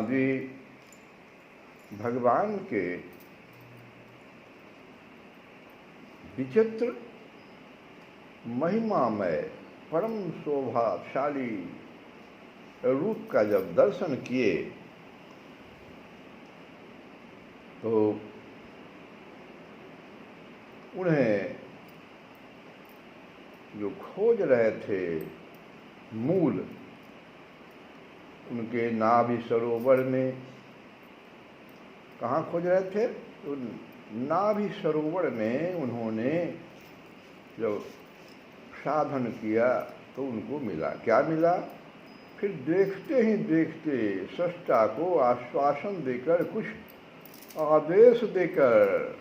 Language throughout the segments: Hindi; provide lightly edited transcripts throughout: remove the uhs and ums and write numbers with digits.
जी भगवान के विचित्र महिमामय परम शोभाशाली रूप का जब दर्शन किए तो उन्हें जो खोज रहे थे मूल, उनके नाभि सरोवर में कहाँ खोज रहे थे? तो नाभि सरोवर में उन्होंने जब साधन किया तो उनको मिला। क्या मिला? फिर देखते ही देखते सृष्टा को आश्वासन देकर, कुछ आदेश देकर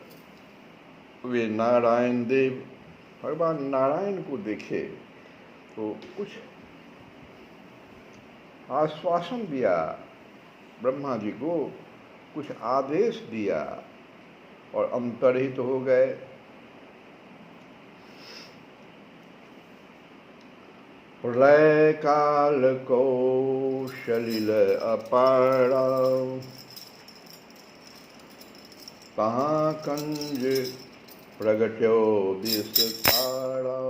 वे नारायण देव भगवान नारायण को देखे तो कुछ आश्वासन दिया, ब्रह्मा जी को कुछ आदेश दिया और अंतर्हित हो गए। प्रलय काल को सलिल अपारा, कहाँ कंज प्रगट्यो विस्तारा,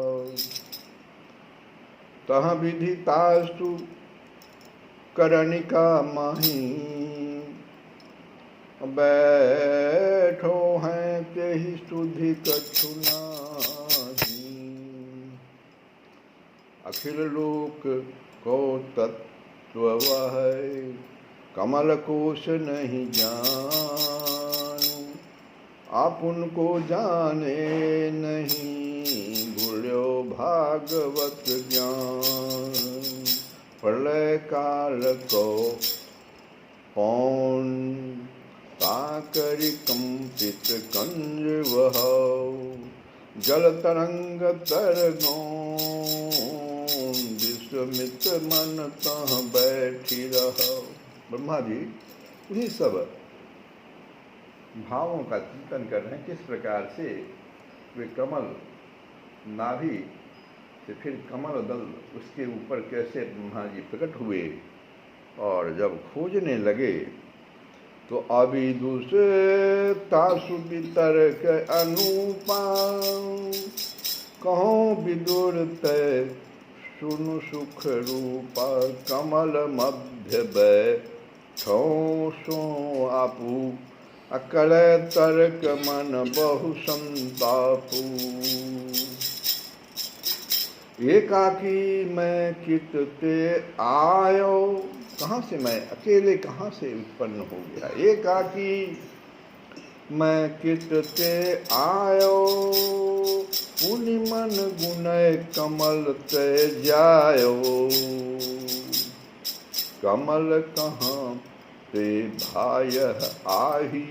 तह विधितास्तु करनिका माही, बैठो हैं तेहि सुधि कछु नाही, अखिल लोक को तत्व वह कमल कोश नहीं जान, आप उनको जाने नहीं भूल्यो भागवत ज्ञान, प्रलय काल को पौन ताकरि कंपित कंज वहौ, जल तरंग तरगौं विश्वमित मन तह बैठी रहो। ब्रह्मा जी उन्हीं सब भावों का चिंतन कर रहे हैं, किस प्रकार से वे कमल नाभि से फिर कमल दल उसके ऊपर कैसे ब्रह्मा जी प्रकट हुए और जब खोजने लगे तो अविदुष तासु वितर्क अनुपा, कहो विदुर तय सुनु सुख रूपा, कमल मध्य बैठो सो आपू, अकल तर्क मन बहु संतापू, एकाकी मैं कित ते आयो, कहाँ से मैं अकेले कहाँ से उत्पन्न हो गया, एकाकी मैं कित ते आयो, पुनि मन गुणय कमल ते जायो, कमल कहाँ ते भाय आही,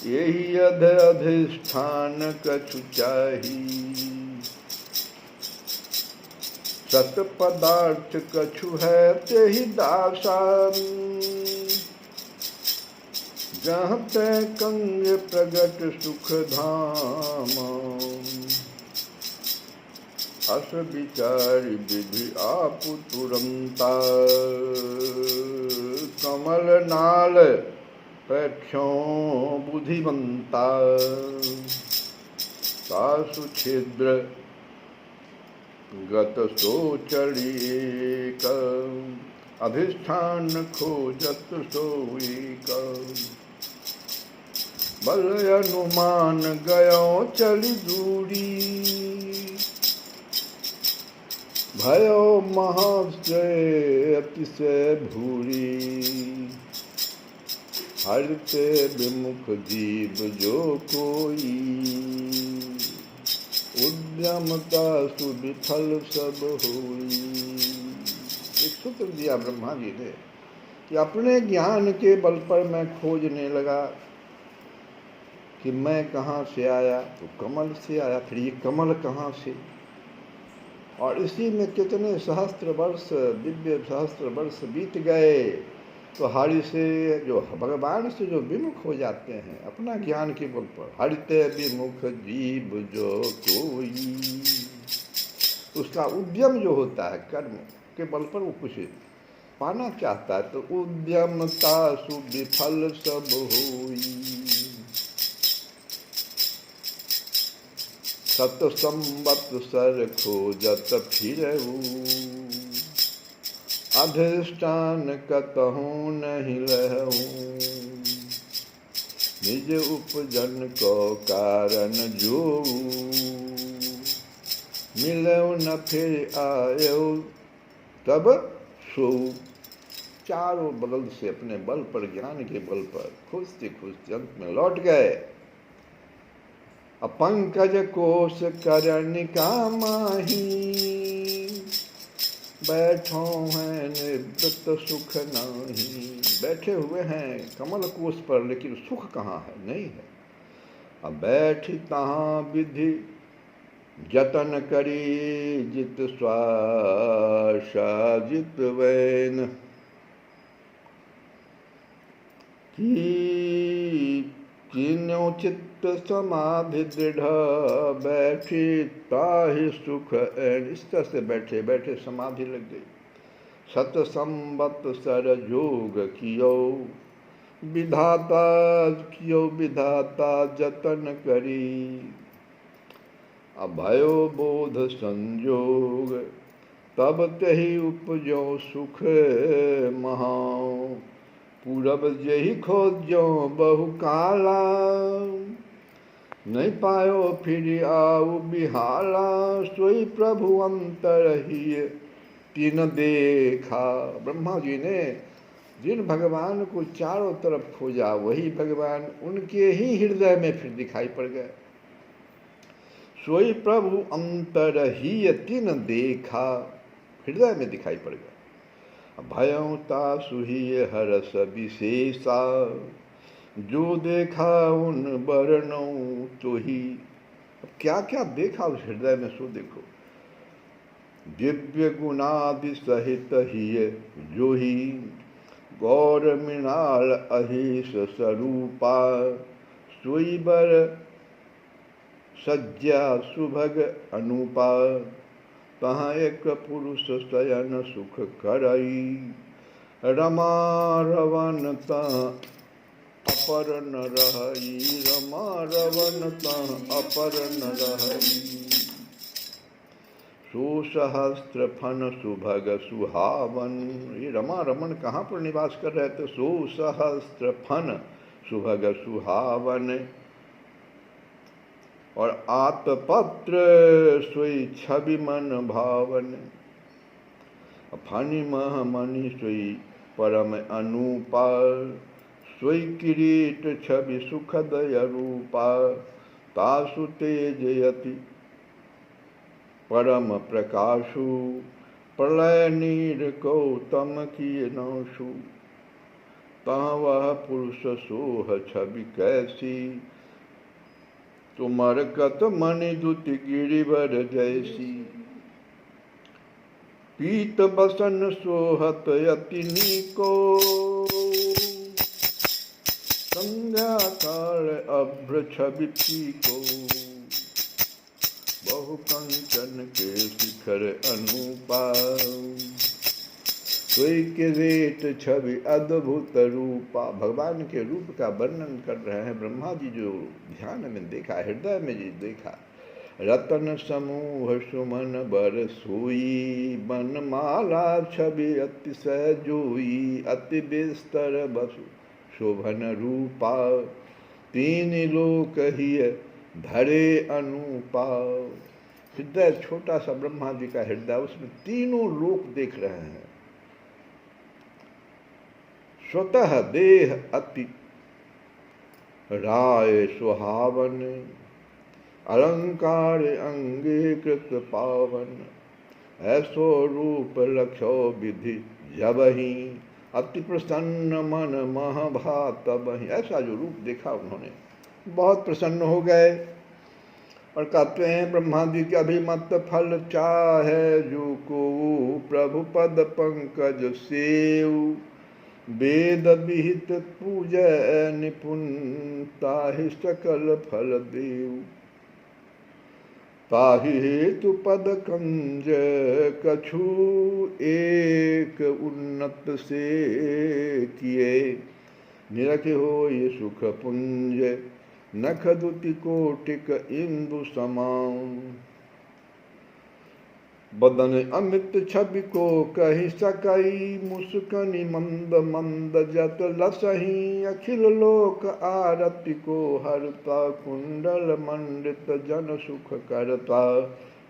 यही अध अधिष्ठान कछु चाही, सत पदार्थ कछु है तेहि दासा, जहाँ ते कंग प्रगट सुख धाम, अस विचारि विधि आपु तुरंता, कमल नाल पैठ्यों बुद्धिमंता, सासु छिद्र गत सोचरी का, अधिष्ठान खोजत सोई का, बल अनुमान गयो चली दूरी, भयो महाशय अतिशय भूरी, हरते विमुख जीव जो कोई, उद्यमता सुविफल सब हुई। एक सूत्र दिया ब्रह्मा जी ने कि अपने ज्ञान के बल पर मैं खोजने लगा कि मैं कहाँ से आया, तो कमल से आया, फिर ये कमल कहाँ से, और इसी में कितने सहस्त्र वर्ष, दिव्य सहस्त्र वर्ष बीत गए, तो हरि से जो भगवान से जो विमुख हो जाते हैं अपना ज्ञान के बल पर, हरिते विमुख जीव जो कोई, उसका उद्यम जो होता है कर्म के बल पर वो कुछ पाना चाहता है तो उद्यमता सुविफल सब होई। सत संवत्सर खोजत फिरऊ, अधिष्ठान कतहु नहीं लहऊ। निज उपजन को कारण जो, मिलऊ न फिर आयो तब सो। चारों बगल से अपने बल पर, ज्ञान के बल पर खोजते खोजते अंत में लौट गए। पंकज कोश करनिका माही, बैठो हैं निवृत्त सुख नाही। बैठे हुए हैं कमल कोश पर, लेकिन सुख कहाँ है? नहीं है। अब बैठी तहाँ विधि जतन करी, जित स्वासा जित वैन। तीनों चित्त समाधि दृढ़, बैठी ताहि सुख ऐन। इस तरह से बैठे बैठे समाधि लग गई। सत संवत्सर जोग कियो, विधाता जतन करी। अभयो बोध संजोग, तब तहि उपजो सुख महाओ। पूरब जही खोजो बहु काला, नहीं पायो फिर आऊ बिहाला। सोई प्रभु अंतर ही तीन देखा। ब्रह्मा जी ने जिन भगवान को चारों तरफ खोजा, वही भगवान उनके ही हृदय में फिर दिखाई पड़ गए। सोई प्रभु अंतर ही तीन देखा, हृदय में दिखाई पड़ गया। भयंता सुहिय हरस विशेषा, जो देखा उन वर्णों तो ही। क्या क्या देखा उस हृदय में, सो देखो। दिव्य गुणादि सहित ही जो ही, गौर मृणाल अहिष स्वरूपा। सोई बर सज्जा सुभग अनुपा, तहाँ एक पुरुष शयन सुख करई। रमा रवन तहाँ अपर न रहई, रमा रवन तहाँ अपर न रहई। सुसहस्त्र फन सुभग सुहावन। ये रमा रमन कहाँ पर निवास कर रहे थे? सुसहस्त्र फन सुभग सुहावन। और आतपत्र सोई छवि मन भावन। फनि मह मणि सोई परम अनुपा। सोई किरीट छवि सुखद रूपा। तासु तेजयति परम प्रकाशु। प्रलय नीर गौतम किए नौशु। तहाँ वह पुरुष सोह छवि कैसी। तुमरकत मणि दुति गिरिवर जैसी। पीत बसन सोहत यति नीको। संध्या काल अभ्र छवि फीको। बहु कंचन के शिखर अनुपा। सोई के रेत छवि अद्भुत रूपा। भगवान के रूप का वर्णन कर रहे हैं ब्रह्मा जी, जो ध्यान में देखा, हृदय में जी देखा। रतन समूह सुमन बर सोई। बनमाला छवि अतिशय जोई। अति बिस्तर बसु शोभन रूपा। तीन लोक ही धरे अनुपा। हृदय छोटा सा ब्रह्मा जी का हृदय, उसमें तीनों लोक देख रहे हैं। स्वतः देह अति राय सुहावन। अलंकार अंगीकृत पावन। ऐसो रूप लक्षो विधि जबहि। अति प्रसन्न मन मह भात बहि। ऐसा जो रूप देखा उन्होंने, बहुत प्रसन्न हो गए। और कहते हैं ब्रह्मा जी के अभिमत फल चाहे जो को। प्रभु पद पंकज सेव। वेद विहित पूजय निपुण। ताहि सकल फल देव। ताहि हेतु पद कंज कछु एक उन्नत से किए, निरख हो ये सुख पुंज नख दुति कोटिक इंदु समां। बदन अमित छवि को कहि सकई, मुस्कनि मंद मंद जत लसही, अखिल लोक आरति को हरता, कुंडल मंडित जन सुख करता,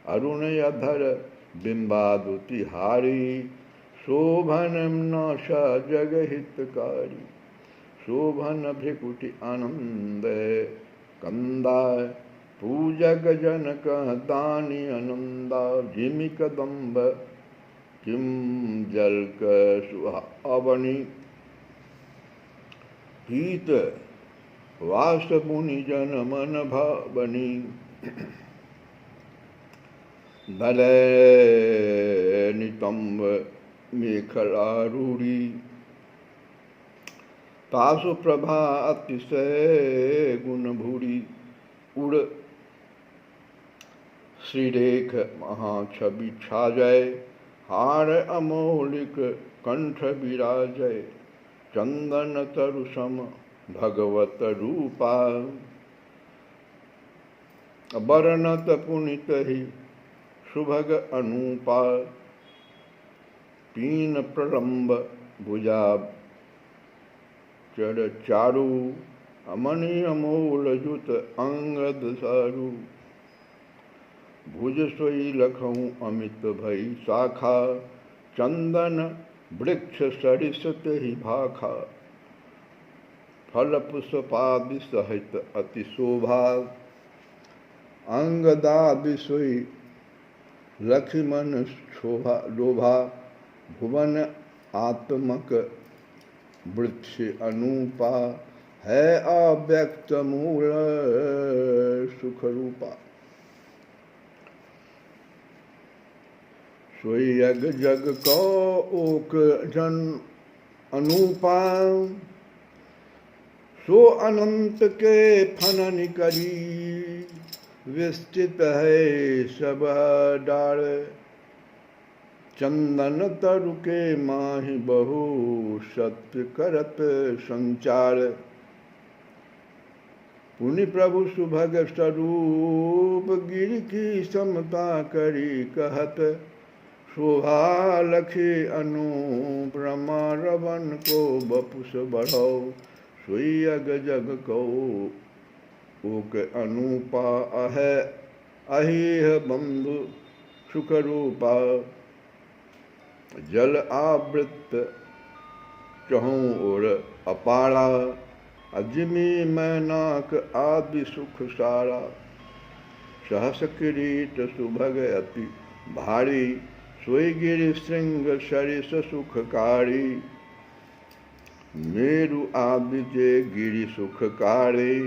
अरुण अधर बिंबादुति हारी, शोभन नाशा जग हितकारी, शोभन भृकुटि आनंद कंदा, पूजक जनक दानी आनंदा, जिमि कदम्ब किम जलक सुहावनी, पीत वास मुनि जन मन भावनी, दलय नितंब मेखला रूढ़ी, तासु प्रभा अतिशय गुण भूरी, उड़ श्रीरेख महाछवि छाजय, हार अमौलिक कंठ विराजय, चंदन तरु सम भगवत रूपा, बरनत पुनित ही सुभग अनूपा, पीन प्रलंब भुजा चर चारु, अमनि अमोल जुत अंगद सारु, भुज सोई लखऊँ अमित भई शाखा, चंदन वृक्ष सरिसत ही भाखा, फल पुष्पादि सहित अति शोभा, अंगदादि सोई लक्ष्मण शोभा लोभा, भुवन आत्मक वृक्ष अनूपा, है अव्यक्त मूल सुख रूपा, सोई यग जग को ओक जन अनूपा, सो अनंत के फनन करी, विस्तृत है सब डार, चंदन तरु के माहि बहु सत्य करत संचार, पुनि प्रभु सुभग स्वरूप गिर की समता करी कहत, शोभा लखे अनुप्रमा रवन को बपुस बढ़ो, सोई अग जग को ओक अनूपा, अहिह बंधु सुख रूपा, जल आवृत चहु और अपारा, अजमी मैनाक आदि सुख सारा, सहस किरीट सुभग अति भारी, सोई गिरि श्रृंग सरिस सुखकारी, मेरु आदि जे गिरि सुखकारी,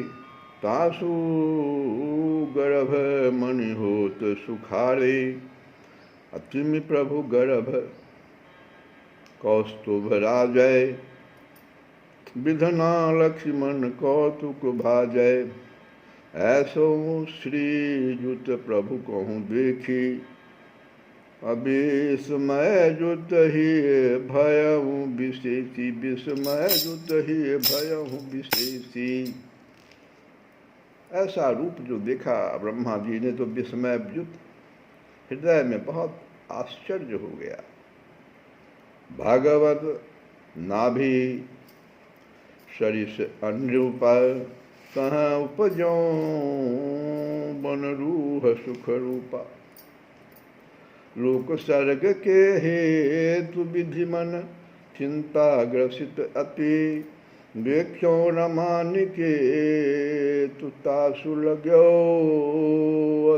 तासु गर्भ मणि होत सुखारे, अतिमि प्रभु गर्भ कौस्तुभ राजय, विधना लक्ष्मण कौतुक भाजय, ऐसो श्री जुत प्रभु कहूँ देखी, अविस्मय जुत ही भयहु विशेषी, विस्मय जुत ही भयहु विशेषी। ऐसा रूप जो देखा ब्रह्मा जी ने तो विस्मय जुत हृदय में बहुत आश्चर्य हो गया। भागवत नाभि सरिस अनुरूपा, कहाँ उपजो बन रूह सुख रूपा, लोक सर्ग के हेतु विधि मन चिंता ग्रसित अति, देखो रमान के तुतासु लगो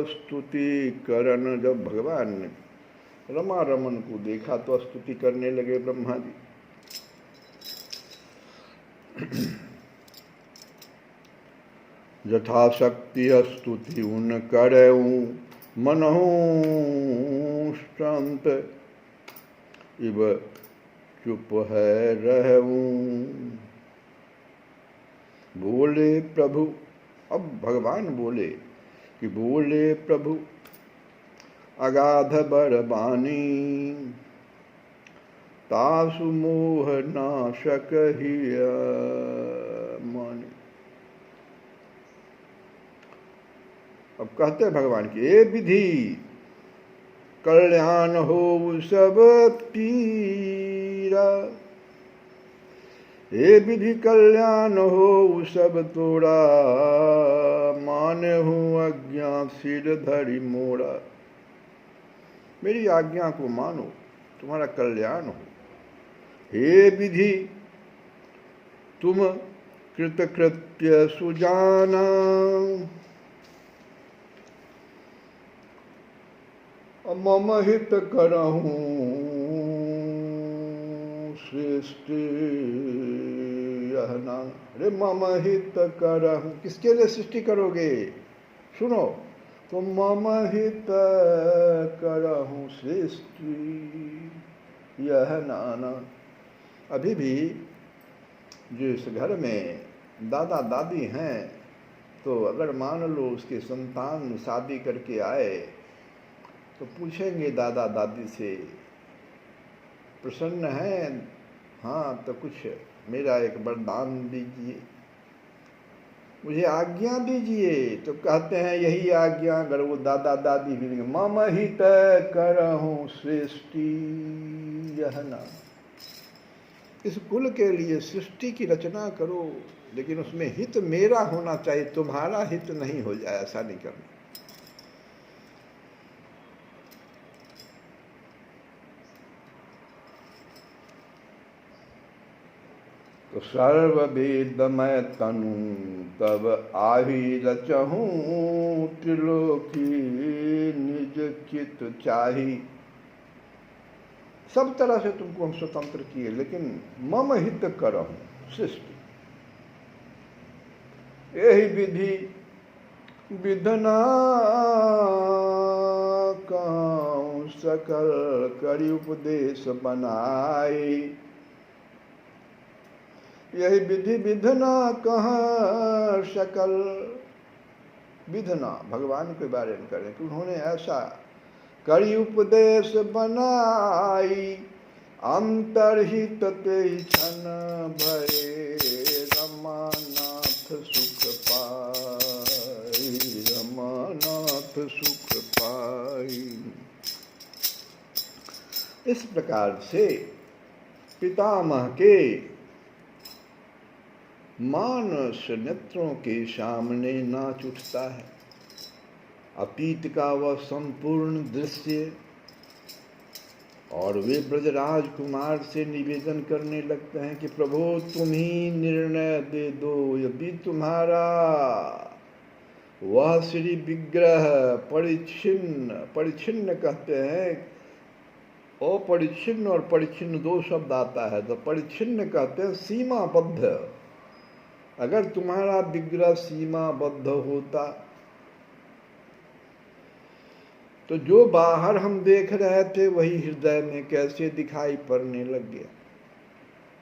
स्तुति करन। जब भगवान ने रमा रमन को देखा तो स्तुति करने लगे ब्रह्मा जी। यथाशक्ति स्तुति उन करऊँ, मनहु शांत इब चुप है रहूं। बोले प्रभु, अब भगवान बोले कि बोले प्रभु अगाध बरबानी तासु मोह नाशक हिय मानी। अब कहते हैं भगवान की ये विधि कल्याण हो सब पीरा, ये विधि कल्याण हो सब तोड़ा, माने हूँ आज्ञा सिर धरि मोड़ा। मेरी आज्ञा को मानो, तुम्हारा कल्याण हो। हे विधि तुम कृतकृत्य सुजाना, मम हित करहूँ सृष्टि यह ना। रे मम हित करहूँ, किसके लिए सृष्टि करोगे? सुनो, तो मम हित करहूँ सृष्टि यह नाना। अभी भी जिस घर में दादा दादी हैं, तो अगर मान लो उसके संतान शादी करके आए तो पूछेंगे दादा दादी से, प्रसन्न हैं? हाँ, तो कुछ मेरा एक वरदान दीजिए, मुझे आज्ञा दीजिए। तो कहते हैं यही आज्ञा। अगर वो दादा दादी भी मम हित करहूँ सृष्टि यह ना, इस कुल के लिए सृष्टि की रचना करो, लेकिन उसमें हित मेरा होना चाहिए, तुम्हारा हित नहीं हो जाए, ऐसा नहीं करना। तो सर्ववेदमय तनु तब आही रचहूँ, त्रिलोकी निज चित चाही। सब तरह से तुमको हम स्वतंत्र किए, लेकिन मम हित करहूँ सृष्टि। यही विधि विधना कहूँ सकल, करी उपदेश बनाई। यही विधि विधना कहाँ सकल, विधना भगवान के बारे में करें कि उन्होंने ऐसा करी उपदेश बनाई। अंतरहित ते क्षण भये, रमानाथ सुख पाई, रमानाथ सुख पाई। इस प्रकार से पितामह के मानस नेत्रों के सामने नाच उठता है अतीत का वह संपूर्ण दृश्य, और वे ब्रजराज कुमार से निवेदन करने लगते हैं कि प्रभु तुम ही निर्णय दे दो, यदि तुम्हारा वह श्री विग्रह परिच्छिन्न, परिच्छिन्न कहते हैं, अपरिच्छिन्न और परिच्छिन्न दो शब्द आता है। तो परिच्छिन्न कहते हैं सीमाबद्ध। अगर तुम्हारा विग्रह सीमाबद्ध होता तो जो बाहर हम देख रहे थे वही हृदय में कैसे दिखाई पड़ने लग गया,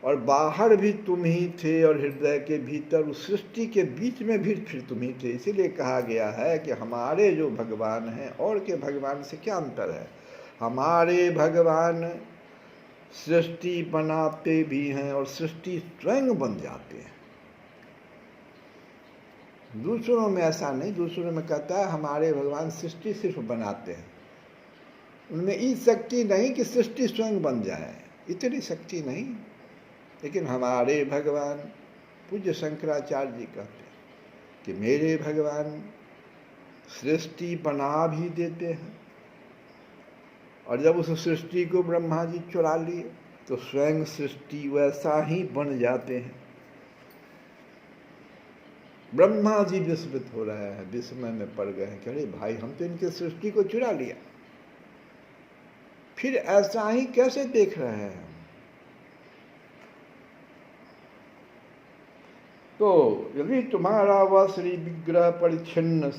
और बाहर भी तुम ही थे और हृदय के भीतर उस सृष्टि के बीच में भी फिर तुम ही थे। इसीलिए कहा गया है कि हमारे जो भगवान हैं और के भगवान से क्या अंतर है। हमारे भगवान सृष्टि बनाते भी हैं और सृष्टि स्वयं बन जाते हैं। दूसरों में ऐसा नहीं। दूसरों में कहता है हमारे भगवान सृष्टि सिर्फ बनाते हैं, उनमें ये शक्ति नहीं कि सृष्टि स्वयं बन जाए, इतनी शक्ति नहीं। लेकिन हमारे भगवान, पूज्य शंकराचार्य जी कहते हैं कि मेरे भगवान सृष्टि बना भी देते हैं, और जब उस सृष्टि को ब्रह्मा जी चुरा लिए तो स्वयं सृष्टि वैसा ही बन जाते हैं। ब्रह्मा जी विस्मित हो रहे हैं, विस्मय में पड़ गए हैं कि अरे भाई हम तो इनके सृष्टि को चुरा लिया, फिर ऐसा ही कैसे देख रहे हैं। तो यदि तुम्हारा वह श्री विग्रह परिच्छिन्न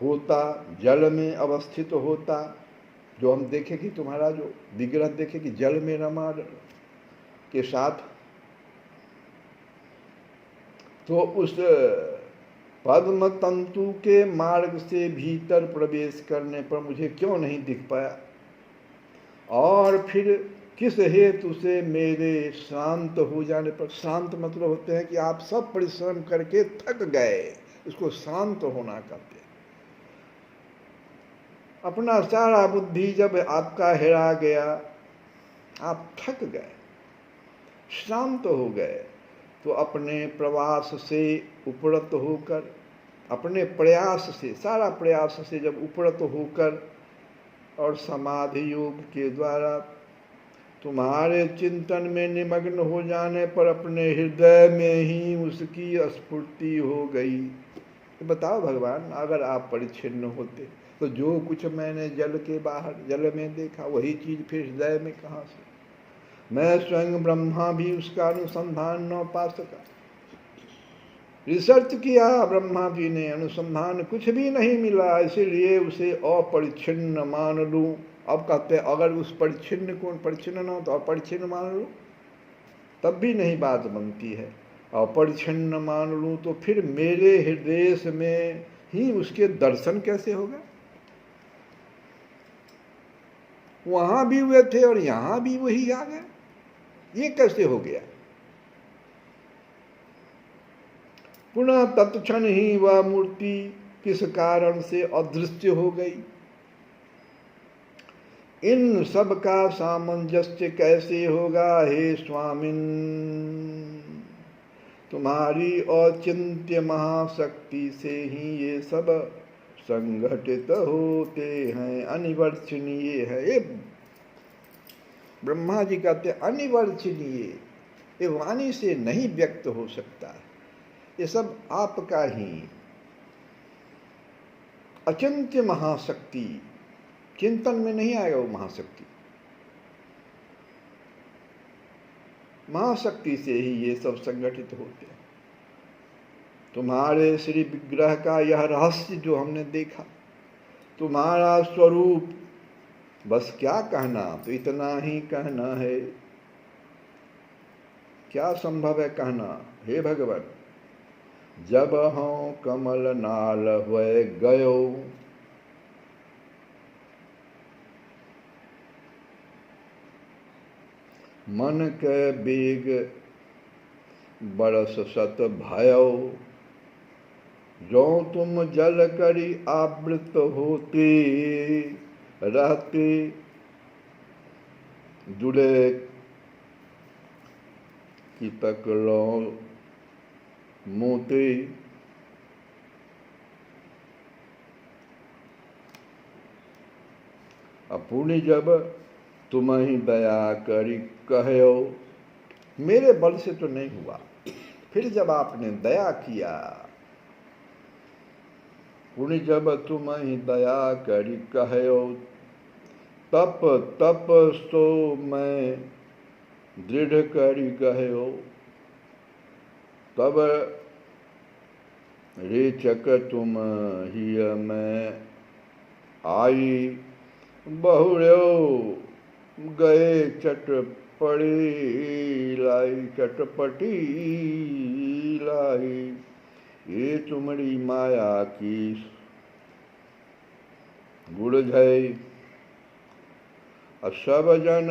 होता, जल में अवस्थित होता, जो हम देखें कि तुम्हारा जो विग्रह देखे कि जल में रमा के साथ, तो उस पद्म तंतु के मार्ग से भीतर प्रवेश करने पर मुझे क्यों नहीं दिख पाया, और फिर किस हेतु से मेरे शांत हो जाने पर, शांत मतलब होते हैं कि आप सब परिश्रम करके थक गए, इसको शांत होना कहते हैं। अपना सारा बुद्धि जब आपका हेरा गया, आप थक गए, शांत हो गए, तो अपने प्रवास से उपरत होकर, अपने प्रयास से, सारा प्रयास से जब उपरत होकर और समाधि योग के द्वारा तुम्हारे चिंतन में निमग्न हो जाने पर अपने हृदय में ही उसकी स्फूर्ति हो गई। तो बताओ भगवान, अगर आप परिच्छिन्न होते तो जो कुछ मैंने जल के बाहर, जल में देखा, वही चीज फिर हृदय में कहाँ से? मैं स्वयं ब्रह्मा भी उसका अनुसंधान न पा सका। रिसर्च किया ब्रह्मा जी ने, अनुसंधान कुछ भी नहीं मिला, इसीलिए उसे अपरिच्छिन्न मान लूं। अब कहते हैं अगर उस परिच्छिन्न को परिच्छिन्न ना हो तो अपरिच्छिन्न मान लूं, तब भी नहीं बात बनती है। अपरिच्छिन्न मान लूं तो फिर मेरे हृदय में ही उसके दर्शन कैसे होगा? वहां भी हुए थे और यहां भी वही आ गए, ये कैसे हो गया? पुनः तत्क्षण ही वह मूर्ति किस कारण से अदृश्य हो गई? इन सब का सामंजस्य कैसे होगा हे स्वामिन? तुम्हारी अचिंत्य महाशक्ति से ही ये सब संगठित होते हैं, अनिवर्चनीय है। ये ब्रह्मा जी कहते अनिवर्चनीय, ये वाणी से नहीं व्यक्त हो सकता है, ये सब आपका ही अचिंत्य महाशक्ति, चिंतन में नहीं आएगा वो महाशक्ति, महाशक्ति से ही ये सब संगठित होते हैं। तुम्हारे श्री विग्रह का यह रहस्य जो हमने देखा, तुम्हारा स्वरूप, बस क्या कहना, तो इतना ही कहना है। क्या संभव है कहना? हे भगवान, जब हम कमल नाल हुए गयो, मन के बेग बरस सत भयो, जो तुम जल करी आवृत होते रहते, जुड़े की तक लो मोते। अपुनि जब तुम ही दया करी कहो, मेरे बल से तो नहीं हुआ, फिर जब आपने दया किया, पुनि जब तुम ही दया करी कहो, तप तप सो मैं दृढ़ करी कहो, तब रेचक तुम ही मैं आई, बहुर्यो गए चटपड़ी लाई, चटपटी लाई, ये तुम्हारी माया की गुड़ है, सब जन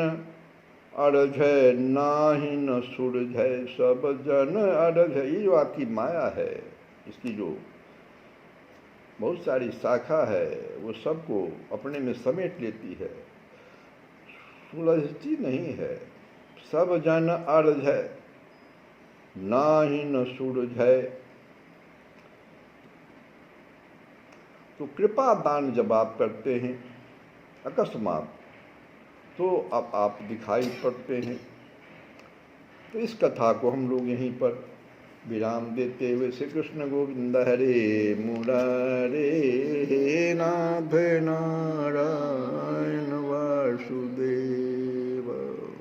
अड़झ नाही न सुरझ, सब जन अड़झ। ये जो आपकी माया है, इसकी जो बहुत सारी शाखा है, वो सबको अपने में समेट लेती है, सुलझती नहीं है। सब जन अड़झ नाही न सुरझ। तो कृपा दान जब आप करते हैं अकस्मात, तो अब आप दिखाई पड़ते हैं। तो इस कथा को हम लोग यहीं पर विराम देते हुए, श्री कृष्ण गोविंद हरे मुरारे नाथ नारायण।